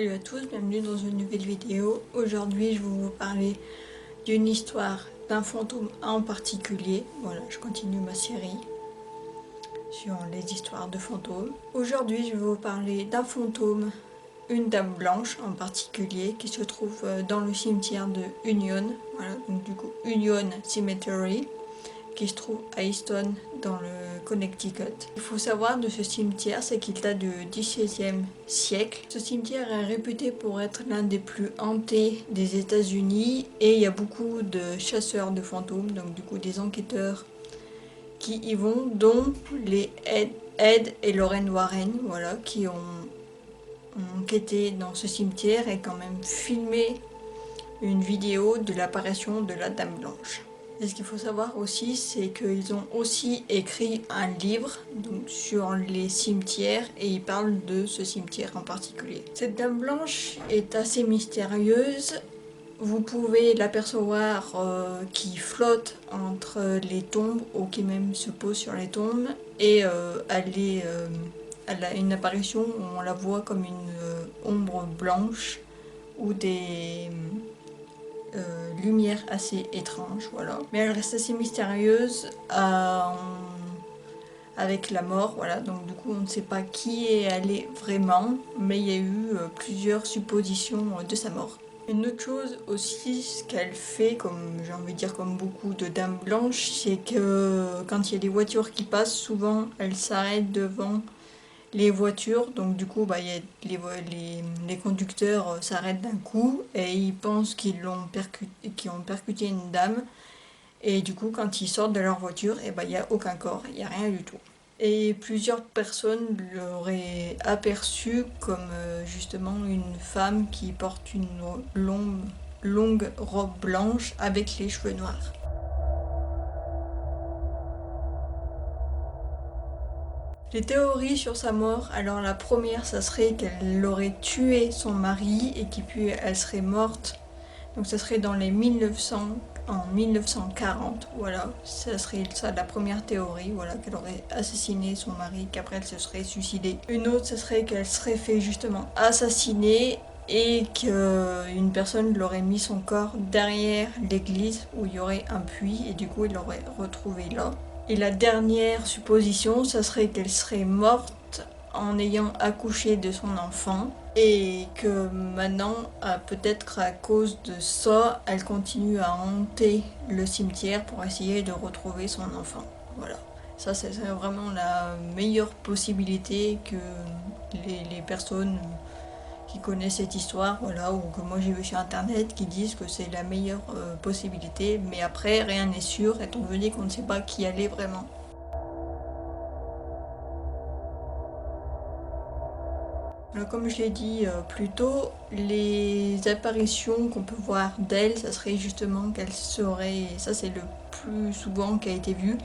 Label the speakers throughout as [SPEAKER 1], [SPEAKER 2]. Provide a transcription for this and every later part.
[SPEAKER 1] Salut à tous, bienvenue dans une nouvelle vidéo. Aujourd'hui je vais vous parler d'une histoire d'un fantôme en particulier. Voilà, je continue ma série sur les histoires de fantômes. Aujourd'hui je vais vous parler d'un fantôme, une dame blanche en particulier, qui se trouve dans le cimetière de Union. Voilà, donc du coup Union Cemetery, qui se trouve à Easton dans le Connecticut. Il faut savoir de ce cimetière, c'est qu'il date du XVIe siècle. Ce cimetière est réputé pour être l'un des plus hantés des États-Unis et il y a beaucoup de chasseurs de fantômes, donc du coup des enquêteurs qui y vont, dont les Ed et Lorraine Warren, voilà, qui ont enquêté dans ce cimetière et quand même filmé une vidéo de l'apparition de la Dame Blanche. Et ce qu'il faut savoir aussi, c'est qu'ils ont aussi écrit un livre donc, sur les cimetières et ils parlent de ce cimetière en particulier. Cette Dame Blanche est assez mystérieuse. Vous pouvez l'apercevoir qui flotte entre les tombes ou qui même se pose sur les tombes et elle a une apparition où on la voit comme une ombre blanche ou des lumière assez étrange, voilà. Mais elle reste assez mystérieuse avec la mort, voilà. Donc du coup, on ne sait pas qui elle est vraiment, mais il y a eu plusieurs suppositions de sa mort. Une autre chose aussi, ce qu'elle fait, comme j'ai envie de dire comme beaucoup de dames blanches, c'est que quand il y a des voitures qui passent, souvent elle s'arrête devant les voitures, donc du coup y a les conducteurs s'arrêtent d'un coup et ils pensent qu'ils ont percuté une dame et du coup quand ils sortent de leur voiture il n'y a aucun corps, il n'y a rien du tout. Et plusieurs personnes l'auraient aperçu comme justement une femme qui porte une longue robe blanche avec les cheveux noirs. Les théories sur sa mort, alors la première, ça serait qu'elle aurait tué son mari et puis elle serait morte. Donc ça serait dans les 1940, voilà. Ça serait ça la première théorie, voilà, qu'elle aurait assassiné son mari, qu'après elle se serait suicidée. Une autre, ça serait qu'elle serait fait justement assassiner et qu'une personne l'aurait mis son corps derrière l'église où il y aurait un puits et du coup il l'aurait retrouvé là. Et la dernière supposition, ça serait qu'elle serait morte en ayant accouché de son enfant et que maintenant, peut-être à cause de ça, elle continue à hanter le cimetière pour essayer de retrouver son enfant. Voilà. Ça, c'est vraiment la meilleure possibilité que les personnes qui connaissent cette histoire, voilà, ou que moi j'ai vu sur internet, qui disent que c'est la meilleure possibilité, mais après rien n'est sûr étant donné qu'on ne sait pas qui elle est vraiment. Alors, comme je l'ai dit plus tôt, les apparitions qu'on peut voir d'elle, ça serait justement qu'elle serait, ça c'est le plus souvent qui a été vu,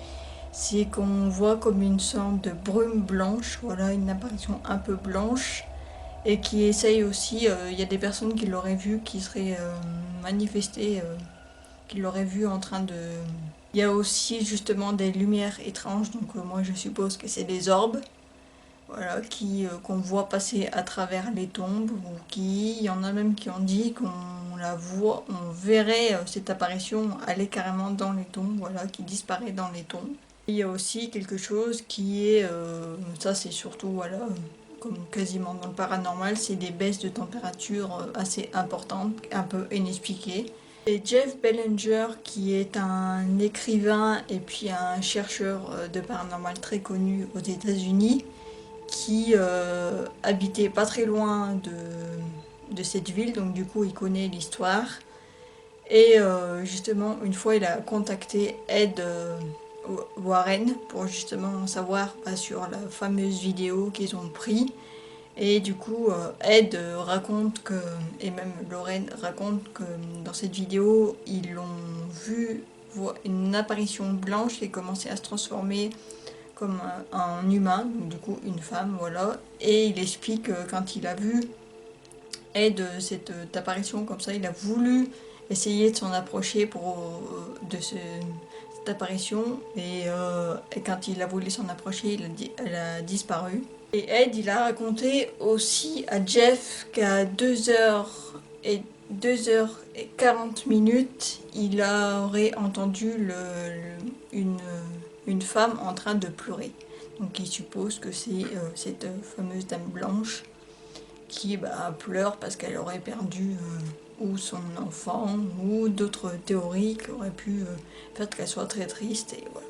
[SPEAKER 1] c'est qu'on voit comme une sorte de brume blanche, voilà, une apparition un peu blanche, et qui essaye aussi, il y a des personnes qui l'auraient vu, qui seraient manifestées, qui l'auraient vu en train de... Il y a aussi justement des lumières étranges, donc moi je suppose que c'est des orbes, voilà, qu'on voit passer à travers les tombes, ou il y en a même qui ont dit qu'on la voit, on verrait cette apparition aller carrément dans les tombes, voilà, qui disparaît dans les tombes. Il y a aussi quelque chose qui est, ça c'est surtout, voilà, comme quasiment dans le paranormal, c'est des baisses de température assez importantes, un peu inexpliquées. Et Jeff Bellinger, qui est un écrivain et puis un chercheur de paranormal très connu aux États-Unis, qui habitait pas très loin de cette ville, donc du coup il connaît l'histoire. Et justement, une fois, il a contacté Ed Warren pour justement savoir sur la fameuse vidéo qu'ils ont pris. Et du coup, Ed raconte que, et même Lorraine raconte que dans cette vidéo, ils l'ont vu une apparition blanche qui commençait à se transformer comme un humain, donc du coup une femme, voilà. Et il explique que quand il a vu Ed cette apparition comme ça, il a voulu essayer de s'en approcher cette apparition et quand il a voulu s'en approcher, elle a disparu. Et Ed, il a raconté aussi à Jeff qu'à 2h40, il aurait entendu une femme en train de pleurer. Donc il suppose que c'est cette fameuse dame blanche qui pleure parce qu'elle aurait perdu ou son enfant, ou d'autres théories qui auraient pu faire qu'elle soit très triste. Et voilà.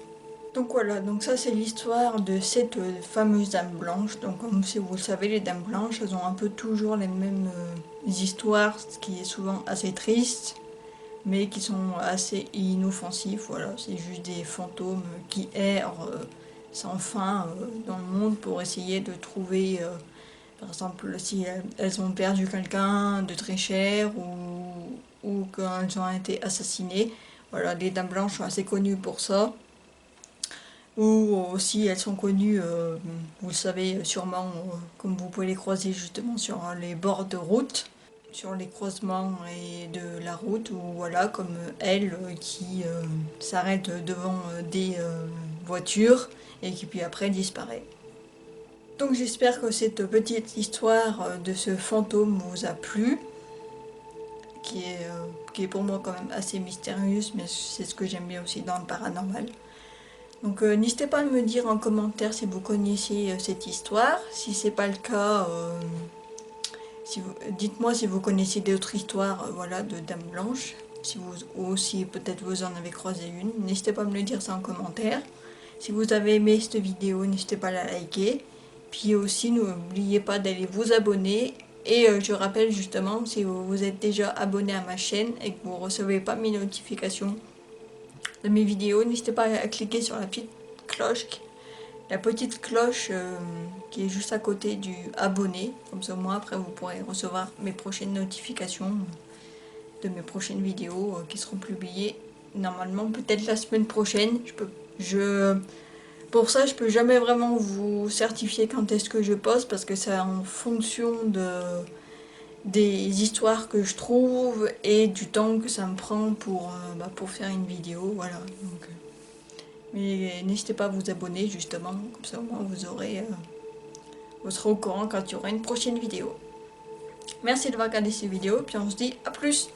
[SPEAKER 1] Donc voilà, donc ça c'est l'histoire de cette fameuse dame blanche. Donc comme si vous le savez, les dames blanches, elles ont un peu toujours les mêmes histoires, ce qui est souvent assez triste, mais qui sont assez inoffensifs. Voilà, c'est juste des fantômes qui errent sans fin dans le monde pour essayer de trouver, par exemple, si elles ont perdu quelqu'un de très cher ou qu'elles ont été assassinées. Voilà, les dames blanches sont assez connues pour ça. Ou aussi elles sont connues, vous le savez sûrement, comme vous pouvez les croiser justement sur les bords de route, sur les croisements et de la route, ou voilà, comme elle qui s'arrête devant des voitures et qui puis après disparaît. Donc j'espère que cette petite histoire de ce fantôme vous a plu, qui est pour moi quand même assez mystérieuse, mais c'est ce que j'aime bien aussi dans le paranormal. Donc n'hésitez pas à me dire en commentaire si vous connaissiez cette histoire. Si c'est pas le cas, dites-moi si vous connaissez d'autres histoires voilà, de Dame Blanche. Ou si peut-être vous en avez croisé une. N'hésitez pas à me le dire ça en commentaire. Si vous avez aimé cette vidéo, n'hésitez pas à la liker. Puis aussi, n'oubliez pas d'aller vous abonner. Et je rappelle justement, si vous êtes déjà abonné à ma chaîne et que vous ne recevez pas mes notifications de mes vidéos, n'hésitez pas à cliquer sur la petite cloche qui est juste à côté du abonné. Comme ça, moi, après, vous pourrez recevoir mes prochaines notifications de mes prochaines vidéos qui seront publiées normalement peut-être la semaine prochaine. Pour ça, je peux jamais vraiment vous certifier quand est-ce que je poste parce que c'est en fonction des histoires que je trouve et du temps que ça me prend pour faire une vidéo. Voilà. Donc, mais n'hésitez pas à vous abonner justement, comme ça au moins vous serez au courant quand il y aura une prochaine vidéo. Merci d'avoir regardé cette vidéo, puis on se dit à plus.